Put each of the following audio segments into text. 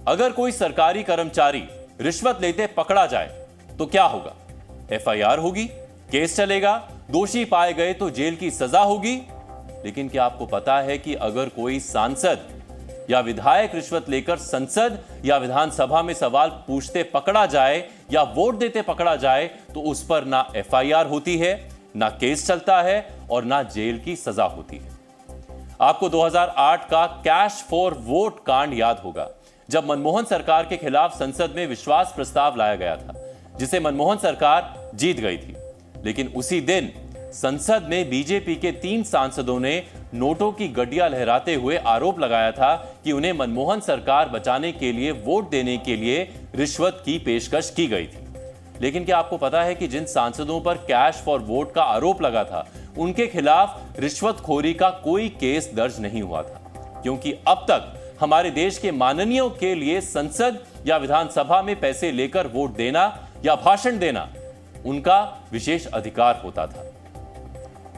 अगर कोई सरकारी कर्मचारी रिश्वत लेते पकड़ा जाए तो क्या होगा? एफआईआर होगी, केस चलेगा, दोषी पाए गए तो जेल की सजा होगी। लेकिन क्या आपको पता है कि अगर कोई सांसद या विधायक रिश्वत लेकर संसद या विधानसभा में सवाल पूछते पकड़ा जाए या वोट देते पकड़ा जाए तो उस पर ना एफआईआर होती है, ना केस चलता है और ना जेल की सजा होती है। आपको 2008 का कैश फॉर वोट कांड याद होगा, जब मनमोहन सरकार के खिलाफ संसद में विश्वास प्रस्ताव लाया गया था, जिसे मनमोहन सरकार जीत गई थी। लेकिन उसी दिन संसद में बीजेपी के 3 सांसदों ने नोटों की गड्डियां लहराते हुए आरोप लगाया था कि उन्हें मनमोहन सरकार बचाने के लिए वोट देने के लिए रिश्वत की पेशकश की गई थी। लेकिन क्या आपको पता है कि जिन सांसदों पर कैश फॉर वोट का आरोप लगा था, उनके खिलाफ रिश्वतखोरी का कोई केस दर्ज नहीं हुआ था, क्योंकि अब तक हमारे देश के माननीयों के लिए संसद या विधानसभा में पैसे लेकर वोट देना या भाषण देना उनका विशेष अधिकार होता था।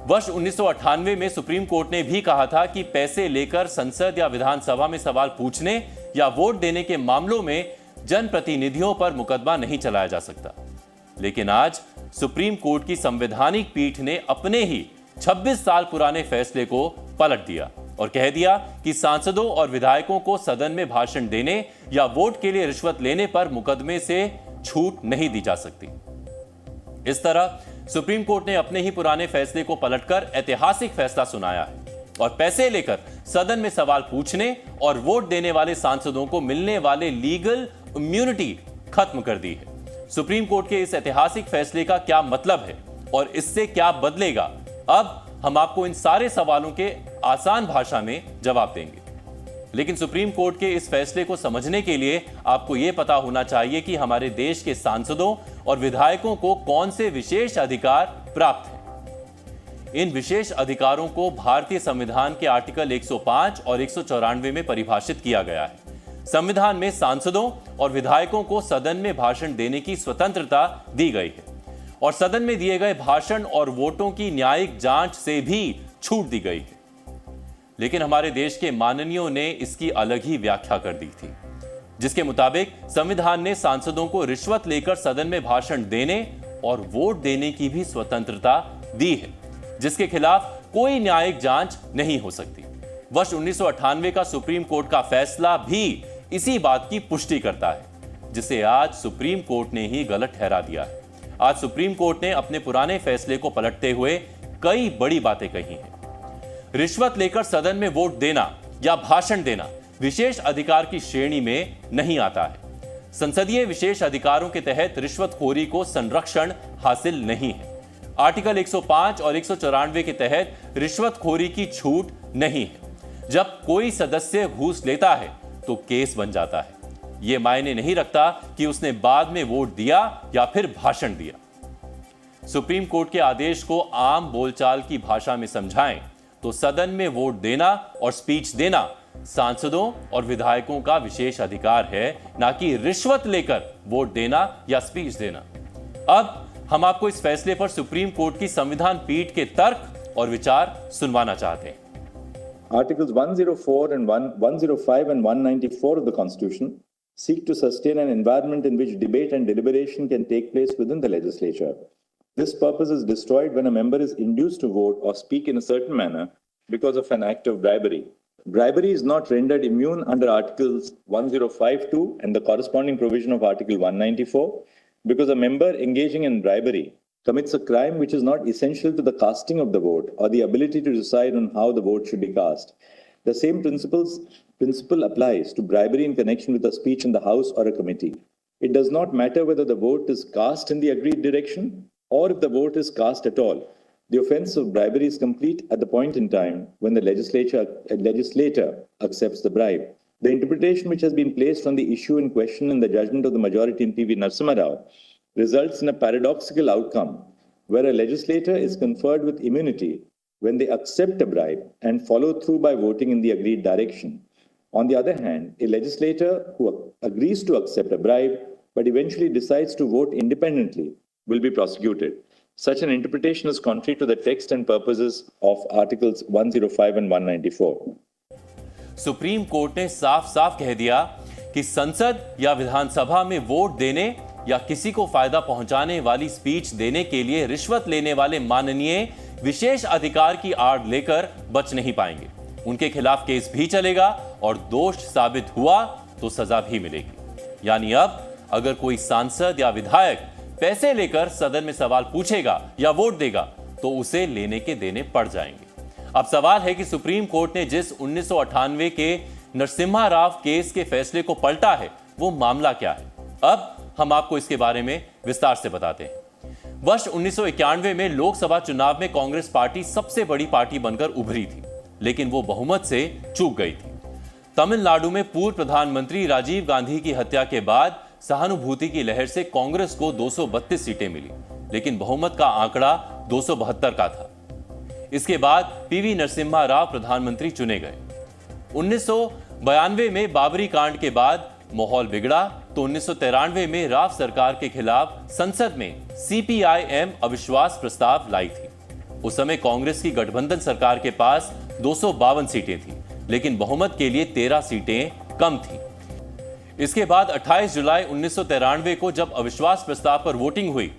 वर्ष 1998 में सुप्रीम कोर्ट ने भी कहा था कि पैसे लेकर संसद या विधानसभा में सवाल पूछने या वोट देने के मामलों में जनप्रतिनिधियों पर मुकदमा नहीं चलाया जा सकता। लेकिन आज सुप्रीम कोर्ट की संवैधानिक पीठ ने अपने ही 26 साल पुराने फैसले को पलट दिया और कह दिया कि सांसदों और विधायकों को सदन में भाषण देने या वोट के लिए रिश्वत लेने पर मुकदमे से छूट नहीं दी जा सकती। इस तरह सुप्रीम कोर्ट ने अपने ही पुराने फैसले को पलटकर ऐतिहासिक फैसला सुनाया है और पैसे लेकर सदन में सवाल पूछने और वोट देने वाले सांसदों को मिलने वाले लीगल इम्यूनिटी खत्म कर दी है। सुप्रीम कोर्ट के इस ऐतिहासिक फैसले का क्या मतलब है और इससे क्या बदलेगा, अब हम आपको इन सारे सवालों के आसान भाषा में जवाब देंगे। लेकिन सुप्रीम कोर्ट के इस फैसले को समझने के लिए आपको यह पता होना चाहिए कि हमारे देश के सांसदों और विधायकों को कौन से विशेष अधिकार प्राप्त हैं। इन विशेष अधिकारों को भारतीय संविधान के आर्टिकल 105 और 194 में परिभाषित किया गया है। संविधान में सांसदों और विधायकों को सदन में भाषण देने की स्वतंत्रता दी गई है और सदन में दिए गए भाषण और वोटों की न्यायिक जांच से भी छूट दी गई है। लेकिन हमारे देश के माननीयों ने इसकी अलग ही व्याख्या कर दी थी, जिसके मुताबिक संविधान ने सांसदों को रिश्वत लेकर सदन में भाषण देने और वोट देने की भी स्वतंत्रता दी है, जिसके खिलाफ कोई न्यायिक जांच नहीं हो सकती। वर्ष 1998 का सुप्रीम कोर्ट का फैसला भी इसी बात की पुष्टि करता है, जिसे आज सुप्रीम कोर्ट ने ही गलत ठहरा दिया है। आज सुप्रीम कोर्ट ने अपने पुराने फैसले को पलटते हुए कई बड़ी बातें कही हैं। रिश्वत लेकर सदन में वोट देना या भाषण देना विशेष अधिकार की श्रेणी में नहीं आता है। संसदीय विशेष अधिकारों के तहत रिश्वतखोरी को संरक्षण हासिल नहीं है। आर्टिकल 105 और 194 के तहत रिश्वतखोरी की छूट नहीं है। जब कोई सदस्य घूस लेता है तो केस बन जाता है। यह मायने नहीं रखता कि उसने बाद में वोट दिया या फिर भाषण दिया। सुप्रीम कोर्ट के आदेश को आम बोलचाल की भाषा में समझाएं तो सदन में वोट देना और स्पीच देना सांसदों और विधायकों का विशेष अधिकार है, ना कि रिश्वत लेकर वोट देना या स्पीच देना। अब हम आपको इस फैसले पर सुप्रीम कोर्ट की संविधान पीठ के तर्क और विचार सुनवाना चाहते हैं। Articles 104 and 105 and 194 of the Constitution seek to sustain an environment in which debate and deliberation can take place within the legislature. This purpose is destroyed when a member is induced to vote or speak in a certain manner because of an act of bribery. Bribery is not rendered immune under Articles 105(2) and the corresponding provision of Article 194 because a member engaging in bribery commits a crime which is not essential to the casting of the vote or the ability to decide on how the vote should be cast. The same principle applies to bribery in connection with a speech in the House or a committee. It does not matter whether the vote is cast in the agreed direction or if the vote is cast at all. The offence of bribery is complete at the point in time when the legislator accepts the bribe. The interpretation which has been placed on the issue in question in the judgment of the majority in P.V. Narasimha Rao results in a paradoxical outcome where a legislator is conferred with immunity when they accept a bribe and follow through by voting in the agreed direction. On the other hand, a legislator who agrees to accept a bribe but eventually decides to vote independently will be prosecuted. Such an interpretation is contrary to the text and purposes of Articles 105 and 194. Supreme court ने साफ साफ कह दिया कि संसद या विधानसभा में vote देने या किसी को फायदा पहुंचाने वाली स्पीच देने के लिए रिश्वत लेने वाले माननीय विशेष अधिकार की आड़ लेकर बच नहीं पाएंगे। उनके खिलाफ केस भी चलेगा और दोष साबित हुआ तो सजा भी मिलेगी। यानी अब अगर कोई सांसद या विधायक पैसे लेकर सदन में सवाल पूछेगा या वोट देगा तो उसे लेने के देने पड़ जाएंगे। अब सवाल है कि सुप्रीम कोर्ट ने जिस 1998 के नरसिम्हा राव केस के फैसले को पलटा है वो मामला क्या है, अब हम आपको इसके बारे में विस्तार से बताते हैं। वर्ष 1991 में लोकसभा चुनाव में कांग्रेस पार्टी सबसे बड़ी पार्टी बनकर उभरी थी, लेकिन वो बहुमत से चूक गई थी। तमिलनाडु में पूर्व प्रधानमंत्री राजीव गांधी की हत्या के बाद सहानुभूति की लहर से कांग्रेस को 232 सीटें मिली, लेकिन बहुमत का आंकड़ा 272 का था। इसके बाद पीवी नरसिम्हा राव प्रधानमंत्री चुने गए। 1992 में बाबरी कांड के बाद माहौल बिगड़ा तो 1993 में राव सरकार के खिलाफ संसद में सीपीआईएम अविश्वास प्रस्ताव लाई थी। उस समय कांग्रेस की गठबंधन सरकार के पास 252 सीटें थी, लेकिन बहुमत के लिए 13 सीटें कम थी। इसके बाद 28 जुलाई 1993 को जब अविश्वास प्रस्ताव पर वोटिंग हुई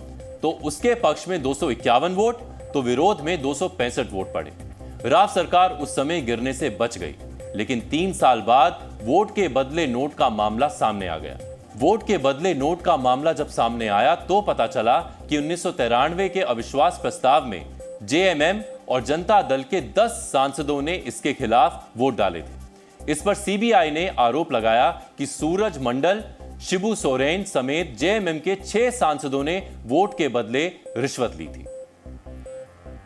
तो उसके पक्ष में 251 वोट तो विरोध में 265 वोट पड़े। राव सरकार उस समय गिरने से बच गई, लेकिन 3 साल बाद वोट के बदले नोट का मामला सामने आ गया। वोट के बदले नोट का मामला जब सामने आया तो पता चला कि 1993 के अविश्वास प्रस्ताव में जेएमएम और जनता दल के 10 सांसदों ने इसके खिलाफ वोट डाले थे। इस पर सीबीआई ने आरोप लगाया कि सूरज मंडल, शिबू सोरेन समेत जेएमएम के 6 सांसदों ने वोट के बदले रिश्वत ली थी।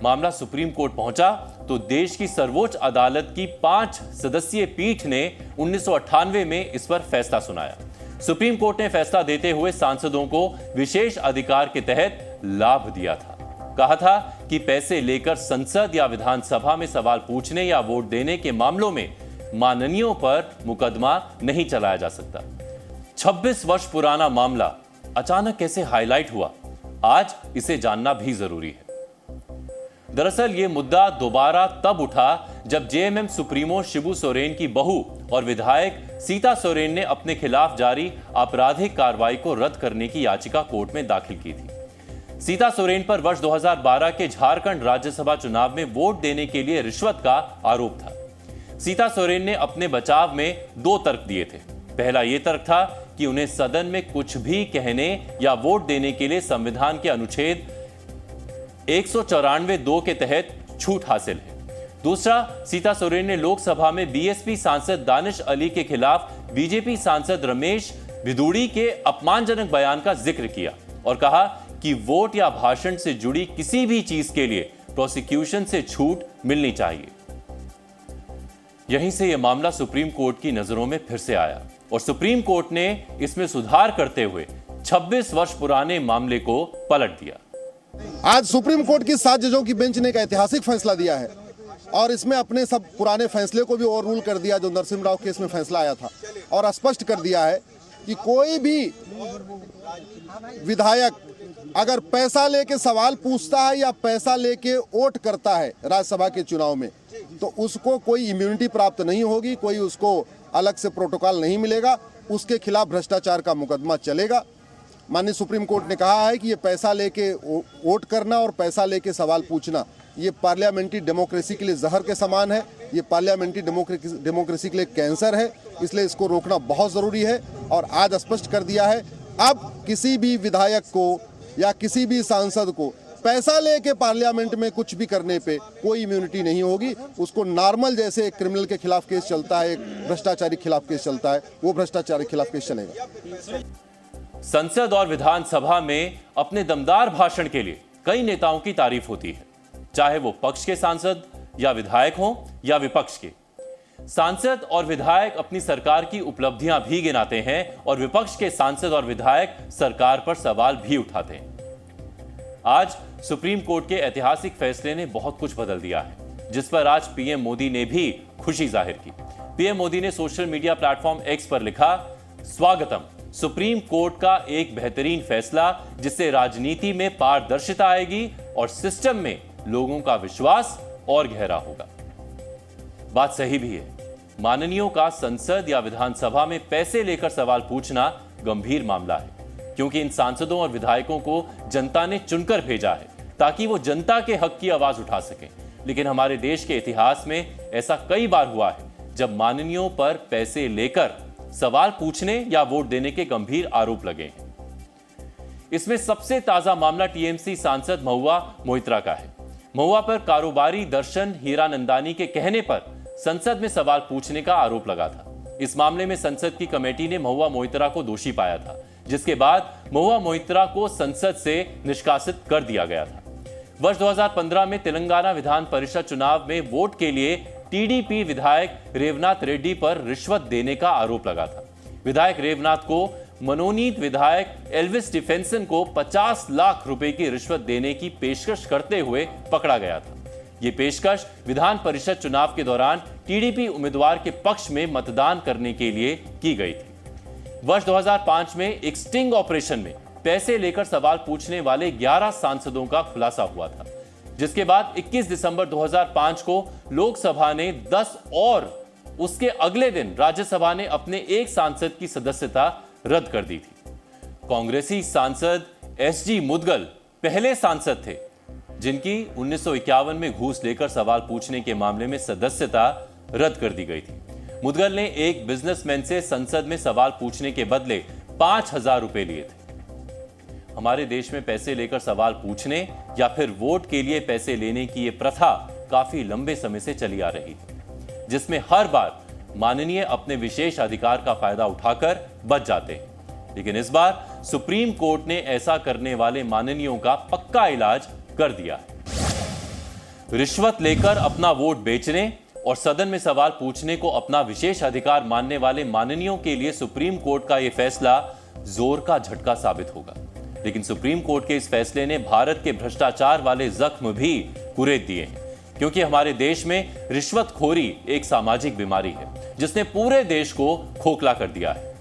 मामला सुप्रीम कोर्ट पहुंचा तो देश की सर्वोच्च अदालत की 5 सदस्यीय पीठ ने 1998 में इस पर फैसला सुनाया। सुप्रीम कोर्ट ने फैसला देते हुए सांसदों को विशेष अधिकार के तहत लाभ दिया था। कहा था कि पैसे लेकर संसद या विधानसभा में सवाल पूछने या वोट देने के मामलों में माननीयों पर मुकदमा नहीं चलाया जा सकता। 26 वर्ष पुराना मामला अचानक कैसे हाईलाइट हुआ, आज इसे जानना भी जरूरी है। दरअसल यह मुद्दा दोबारा तब उठा जब जेएमएम सुप्रीमो शिबू सोरेन की बहू और विधायक सीता सोरेन ने अपने खिलाफ जारी आपराधिक कार्रवाई को रद्द करने की याचिका कोर्ट में दाखिल की थी। सीता सोरेन पर वर्ष 2012 के झारखंड राज्यसभा चुनाव में वोट देने के लिए रिश्वत का आरोप था। सीता सोरेन ने अपने बचाव में 2 तर्क दिए थे। पहला यह तर्क था कि उन्हें सदन में कुछ भी कहने या वोट देने के लिए संविधान के अनुच्छेद 194(2) के तहत छूट हासिल है। दूसरा, सीता सोरेन ने लोकसभा में बीएसपी सांसद दानिश अली के खिलाफ बीजेपी सांसद रमेश भिदुड़ी के अपमानजनक बयान का जिक्र किया और कहा कि वोट या भाषण से जुड़ी किसी भी चीज के लिए प्रोसिक्यूशन से छूट मिलनी चाहिए। यहीं से यह मामला सुप्रीम कोर्ट की नजरों में फिर से आया और सुप्रीम कोर्ट ने इसमें सुधार करते हुए 26 वर्ष पुराने मामले को पलट दिया। आज सुप्रीम कोर्ट की 7 जजों की बेंच ने एक ऐतिहासिक फैसला दिया है और इसमें अपने सब पुराने फैसले को भी ओवर रूल कर दिया जो नरसिम्हा राव केस में फैसला आया था, और स्पष्ट कर दिया है कि कोई भी विधायक अगर पैसा लेके सवाल पूछता है या पैसा लेके वोट करता है राज्यसभा के चुनाव में तो उसको कोई इम्यूनिटी प्राप्त नहीं होगी, कोई उसको अलग से प्रोटोकॉल नहीं मिलेगा, उसके खिलाफ भ्रष्टाचार का मुकदमा चलेगा। माननीय सुप्रीम कोर्ट ने कहा है कि ये पैसा लेके वोट करना और पैसा लेके सवाल पूछना ये पार्लियामेंट्री डेमोक्रेसी के लिए जहर के समान है, ये पार्लियामेंट्री डेमोक्रेसी के लिए कैंसर है, इसलिए इसको रोकना बहुत ज़रूरी है। और आज स्पष्ट कर दिया है अब किसी भी विधायक को या किसी भी सांसद को पैसा लेके पार्लियामेंट में कुछ भी करने पे कोई इम्यूनिटी नहीं होगी, उसको नॉर्मल जैसे एक क्रिमिनल के खिलाफ केस चलता है, एक भ्रष्टाचारी खिलाफ केस चलता है, वो भ्रष्टाचारी खिलाफ केस चलेगा। संसद और विधानसभा में अपने दमदार भाषण के लिए कई नेताओं की तारीफ होती है, चाहे वो पक्ष के सांसद या विधायक हों या विपक्ष के। सांसद और विधायक अपनी सरकार की उपलब्धियां भी गिनाते हैं और विपक्ष के सांसद और विधायक सरकार पर सवाल भी उठाते हैं। आज सुप्रीम कोर्ट के ऐतिहासिक फैसले ने बहुत कुछ बदल दिया है, जिस पर आज पीएम मोदी ने भी खुशी जाहिर की। पीएम मोदी ने सोशल मीडिया प्लेटफॉर्म एक्स पर लिखा, स्वागतम, सुप्रीम कोर्ट का एक बेहतरीन फैसला जिससे राजनीति में पारदर्शिता आएगी और सिस्टम में लोगों का विश्वास और गहरा होगा। बात सही भी है, माननीयों का संसद या विधानसभा में पैसे लेकर सवाल पूछना गंभीर मामला है, क्योंकि इन सांसदों और विधायकों को जनता ने चुनकर भेजा है ताकि वो जनता के हक की आवाज उठा सकें। लेकिन हमारे देश के इतिहास में ऐसा कई बार हुआ है जब माननीयों पर पैसे लेकर सवाल पूछने या वोट देने के गंभीर आरोप लगे हैं। इसमें सबसे ताजा मामला टीएमसी सांसद महुआ मोइत्रा का है। महुआ पर कारोबारी दर्शन हीरानंदानी के कहने पर संसद में सवाल पूछने का आरोप लगा था। इस मामले में संसद की कमेटी ने महुआ मोइत्रा को दोषी पाया था, जिसके बाद महुआ मोइत्रा को संसद से निष्कासित कर दिया गया था। वर्ष 2015 में तेलंगाना विधान परिषद चुनाव में वोट के लिए टीडीपी विधायक रेवनाथ रेड्डी पर रिश्वत देने का आरोप लगा था। विधायक रेवनाथ को मनोनीत विधायक एल्विस स्टीफेंसन को 50 लाख रुपए की रिश्वत देने की पेशकश करते हुए पकड़ा गया था। यह पेशकश विधान परिषद चुनाव के दौरान टीडीपी उम्मीदवार के पक्ष में मतदान करने के लिए की गई थी। वर्ष 2005 में एक स्टिंग ऑपरेशन में पैसे लेकर सवाल पूछने वाले 11 सांसदों का खुलासा हुआ था, जिसके बाद 21 दिसंबर 2005 को लोकसभा ने 10 और उसके अगले दिन राज्यसभा ने अपने एक सांसद की सदस्यता रद्द कर दी थी। कांग्रेसी सांसद एसजी मुदगल पहले सांसद थे जिनकी 1951 में घूस लेकर सवाल पूछने के मामले में सदस्यता रद्द कर दी गई थी। मुदगल ने एक बिजनेसमैन से संसद में सवाल पूछने के बदले 5000 रुपए लिए थे। हमारे देश में पैसे लेकर सवाल पूछने या फिर वोट के लिए पैसे लेने की यह प्रथा काफी लंबे समय से चली आ रही है, जिसमें हर बार माननीय अपने विशेष अधिकार का फायदा उठाकर बच जाते हैं। लेकिन इस बार सुप्रीम कोर्ट ने ऐसा करने वाले माननीयों का पक्का इलाज कर दिया है। रिश्वत लेकर अपना वोट बेचने और सदन में सवाल पूछने को अपना विशेष अधिकार मानने वाले माननीयों के लिए सुप्रीम कोर्ट का यह फैसला जोर का झटका साबित होगा। लेकिन सुप्रीम कोर्ट के इस फैसले ने भारत के भ्रष्टाचार वाले जख्म भी कुरेद दिए हैं, क्योंकि हमारे देश में रिश्वतखोरी एक सामाजिक बीमारी है जिसने पूरे देश को खोखला कर दिया है।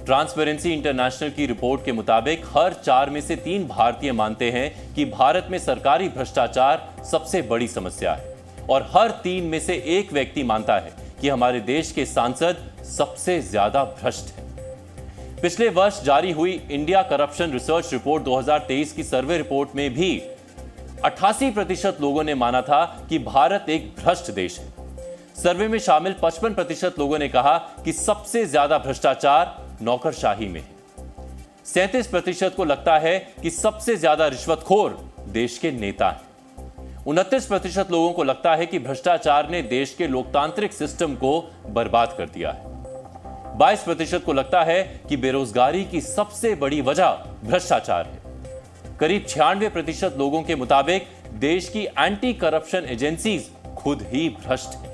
ट्रांसपेरेंसी इंटरनेशनल की रिपोर्ट के मुताबिक हर 4 में से 3 भारतीय मानते हैं कि भारत में सरकारी भ्रष्टाचार सबसे बड़ी समस्या है, और हर 3 में से 1 व्यक्ति मानता है कि हमारे देश के सांसद सबसे ज्यादा भ्रष्ट हैं। पिछले वर्ष जारी हुई इंडिया करप्शन रिसर्च रिपोर्ट 2023 की सर्वे रिपोर्ट में भी 88% लोगों ने माना था कि भारत एक भ्रष्ट देश है। सर्वे में शामिल 55% लोगों ने कहा कि सबसे ज्यादा भ्रष्टाचार नौकरशाही में है। 37% को लगता है कि सबसे ज्यादा रिश्वतखोर देश के नेता हैं। 29% लोगों को लगता है कि भ्रष्टाचार ने देश के लोकतांत्रिक सिस्टम को बर्बाद कर दिया है। 22% को लगता है कि बेरोजगारी की सबसे बड़ी वजह भ्रष्टाचार है। करीब 96% लोगों के मुताबिक देश की एंटी करप्शन एजेंसीज खुद ही भ्रष्ट हैं।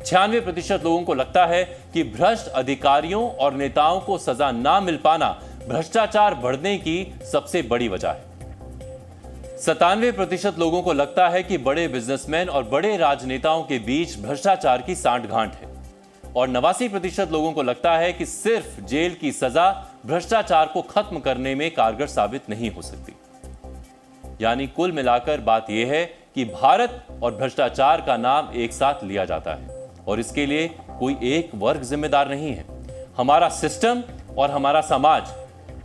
96% लोगों को लगता है कि भ्रष्ट अधिकारियों और नेताओं को सजा ना मिल पाना भ्रष्टाचार बढ़ने की सबसे बड़ी वजह है। 97% लोगों को लगता है कि बड़े बिजनेसमैन और बड़े राजनेताओं के बीच भ्रष्टाचार की सांठगांठ है, और 89% लोगों को लगता है कि सिर्फ जेल की सजा भ्रष्टाचार को खत्म करने में कारगर साबित नहीं हो सकती। यानी कुल मिलाकर बात यह है कि भारत और भ्रष्टाचार का नाम एक साथ लिया जाता है, और इसके लिए कोई एक वर्ग जिम्मेदार नहीं है। हमारा सिस्टम और हमारा समाज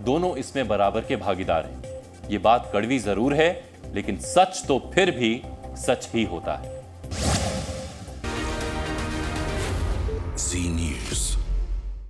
दोनों इसमें बराबर के भागीदार हैं। ये बात कड़वी जरूर है, लेकिन सच तो फिर भी सच ही होता है।